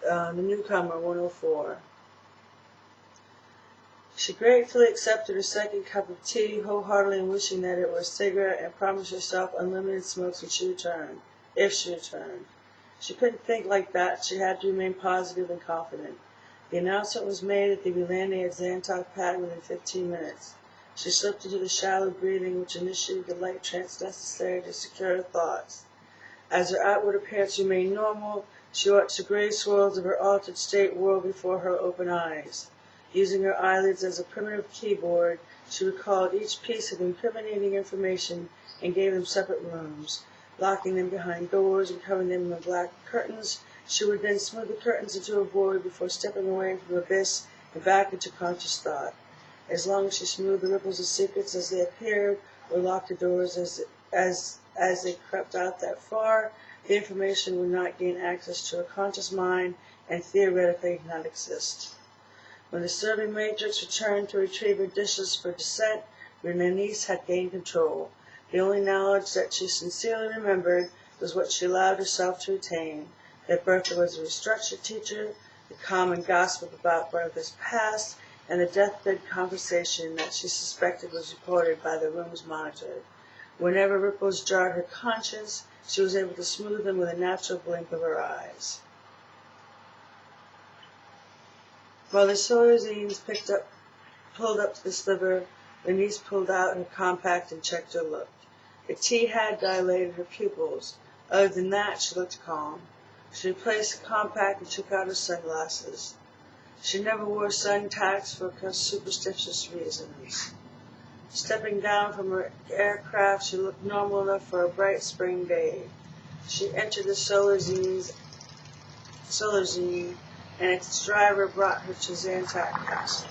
The Newcomer, 104. She gratefully accepted her second cup of tea, wholeheartedly wishing that it were a cigarette, and promised herself unlimited smokes when she returned, if she returned. She couldn't think like that. She had to remain positive and confident. The announcement was made that they'd be landing at Zantok Pad within 15 minutes. She slipped into the shallow breathing which initiated the light trance necessary to secure her thoughts. As her outward appearance remained normal, she watched the gray swirls of her altered state whirl before her open eyes. Using her eyelids as a primitive keyboard, she recalled each piece of incriminating information and gave them separate rooms. Locking them behind doors and covering them with black curtains, she would then smooth the curtains into a void before stepping away from the abyss and back into conscious thought. As long as she smoothed the ripples of secrets as they appeared, or locked the doors as they crept out that far, the information would not gain access to her conscious mind and theoretically not exist. When the serving matrix returned to retrieve her dishes for descent, Berenice had gained control. The only knowledge that she sincerely remembered was what she allowed herself to retain, that Bertha was a restructured teacher, the common gossip about Bertha's past, and the deathbed conversation that she suspected was reported by the rooms monitored. Whenever ripples jarred her conscience, she was able to smooth them with a natural blink of her eyes. While the Sorazines pulled up to the sliver, Bernice pulled out her compact and checked her look. The tea had dilated her pupils. Other than that, she looked calm. She replaced the compact and took out her sunglasses. She never wore sun-tacks for superstitious reasons. Stepping down from her aircraft, she looked normal enough for a bright spring day. She entered the Solarzine, and its driver brought her to Zantak Castle.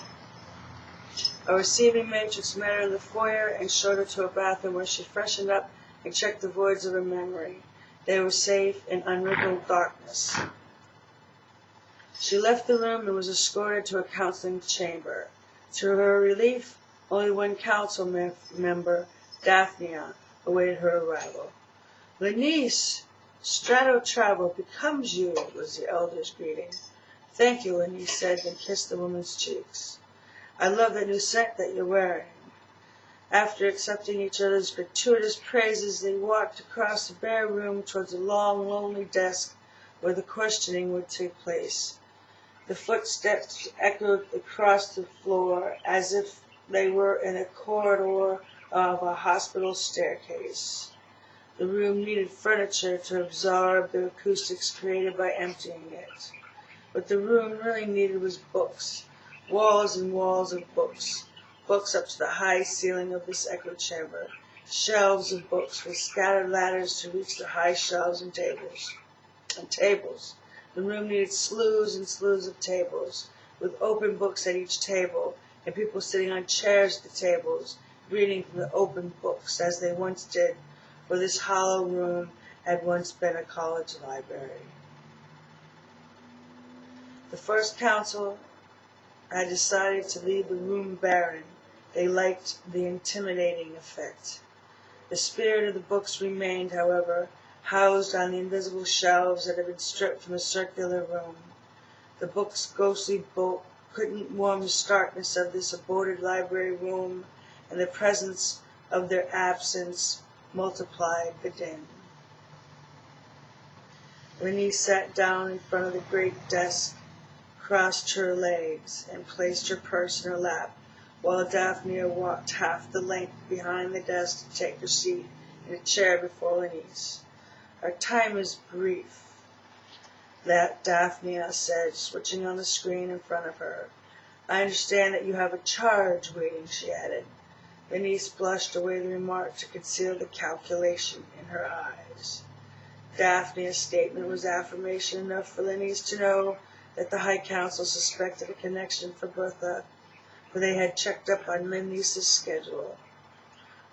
A receiving matrix met her in the foyer and showed her to a bathroom where she freshened up and checked the voids of her memory. They were safe in unwrinkled darkness. She left the room and was escorted to a counseling chamber. To her relief, only one council member, Daphnia, awaited her arrival. "Lenice, strato travel becomes you," was the elder's greeting. "Thank you," Lenice said, then kissed the woman's cheeks. "I love that new scent that you're wearing." After accepting each other's gratuitous praises, they walked across the bare room towards a long, lonely desk where the questioning would take place. The footsteps echoed across the floor as if they were in a corridor of a hospital staircase. The room needed furniture to absorb the acoustics created by emptying it. What the room really needed was books, walls and walls of books, books up to the high ceiling of this echo chamber, shelves of books with scattered ladders to reach the high shelves and tables. The room needed slews and slews of tables, with open books at each table, and people sitting on chairs at the tables, reading from the open books, as they once did, for this hollow room had once been a college library. The first council had decided to leave the room barren. They liked the intimidating effect. The spirit of the books remained, however, housed on the invisible shelves that had been stripped from the circular room. The book's ghostly bulk couldn't warm the starkness of this aborted library room, and the presence of their absence multiplied the din. Renée sat down in front of the great desk, crossed her legs, and placed her purse in her lap, while Daphnia walked half the length behind the desk to take her seat in a chair before Lenice. "Our time is brief," that Daphnia said, switching on the screen in front of her. "I understand that you have a charge waiting," she added. Lenice blushed away the remark to conceal the calculation in her eyes. Daphnia's statement was affirmation enough for Lenice to know that the High Council suspected a connection for Bertha, for they had checked up on Lenice's schedule.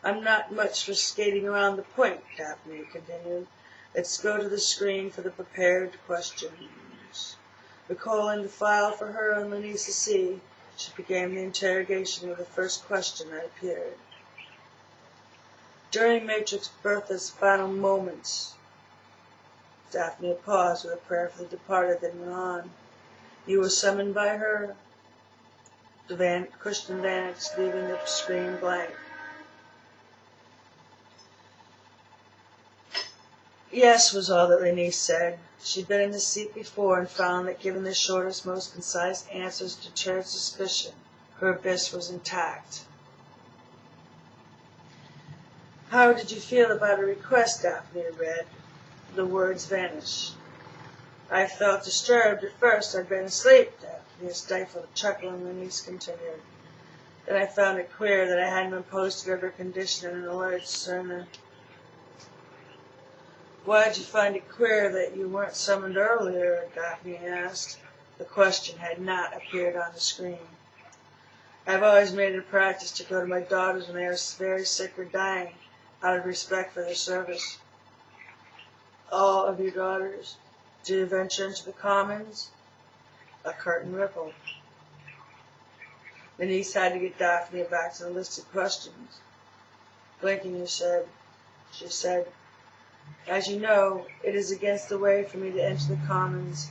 "I'm not much for skating around the point," Daphne continued. "Let's go to the screen for the prepared questions." Recalling the file for her and Lenice to see, she began the interrogation with the first question that appeared. During Matrix Bertha's final moments, Daphne paused with a prayer for the departed, then went on. You were summoned by her? The question vanished, leaving the screen blank. Yes, was all that Lenise said. She'd been in the seat before and found that given the shortest, most concise answers deterred suspicion. Her abyss was intact. How did you feel about a request? Daphne read. The words vanished. I felt disturbed at first. I'd been asleep. Daphne stifled a chuckle, and Lenise continued. Then I found it queer that I hadn't been posted of her condition in an alert sooner. Why did you find it queer that you weren't summoned earlier? Daphne asked. The question had not appeared on the screen. I've always made it a practice to go to my daughters when they are very sick or dying, out of respect for their service. All of your daughters? Do you venture into the commons? A curtain rippled. The niece had to get Daphne back to the list of questions. Blinking, she said, as you know, it is against the way for me to enter the commons.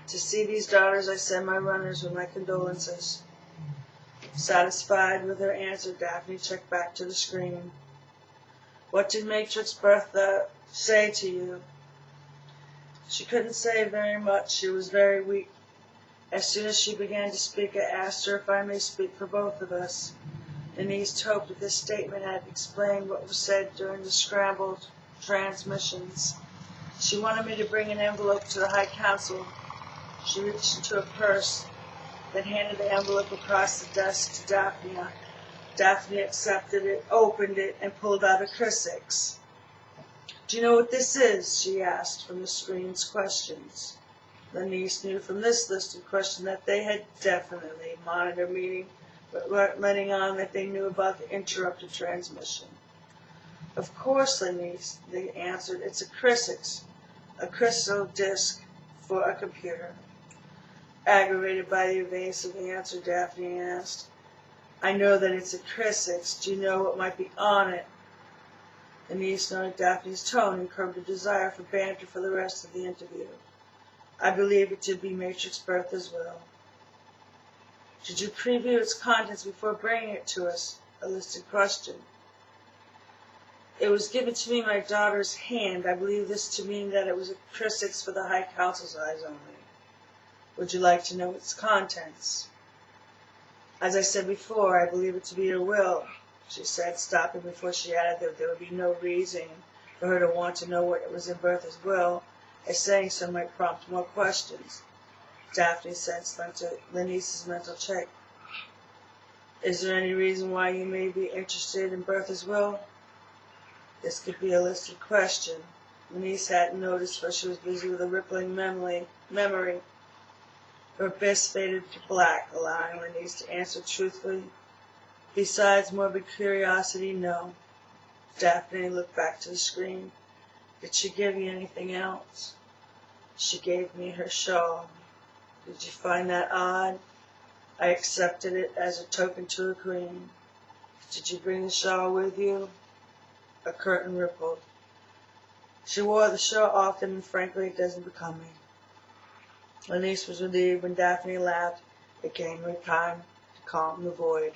To see these daughters, I send my runners with my condolences. Satisfied with her answer, Daphne checked back to the screen. What did Matrix Bertha say to you? She couldn't say very much. She was very weak. As soon as she began to speak, I asked her if I may speak for both of us. Denise hoped that this statement had explained what was said during the scrambled transmissions. She wanted me to bring an envelope to the High Council. She reached into her purse, then handed the envelope across the desk to Daphne. Daphne accepted it, opened it, and pulled out a crucifix. Do you know what this is? She asked from the screen's questions. The niece knew from this list of questions that they had definitely monitored meeting, but weren't letting on that they knew about the interrupted transmission. Of course, Lenise, they answered. It's a crucifix, a crystal disk for a computer. Aggravated by the evasive answer, Daphne asked. I know that it's a crucifix. Do you know what might be on it? The niece noted Daphne's tone and curbed a desire for banter for the rest of the interview. I believe it to be Matrix Bertha's will. Did you preview its contents before bringing it to us? A listed question. It was given to me in my daughter's hand. I believe this to mean that it was a crucifix for the High Council's eyes only. Would you like to know its contents? As I said before, I believe it to be your will, she said, stopping before she added that there would be no reason for her to want to know what was in Bertha's will, as saying so might prompt more questions. Daphne sensed Lenice's mental check. Is there any reason why you may be interested in Bertha's will? This could be a listed question. Lenice hadn't noticed, for she was busy with a rippling memory. Her abyss faded to black, allowing Lenice to answer truthfully. Besides morbid curiosity, no. Daphne looked back to the screen. Did she give you anything else? She gave me her shawl. Did you find that odd? I accepted it as a token to her queen. Did you bring the shawl with you? A curtain rippled. She wore the shawl often, and frankly, it doesn't become me. Lenice was relieved when Daphne laughed. It came her time to calm the void.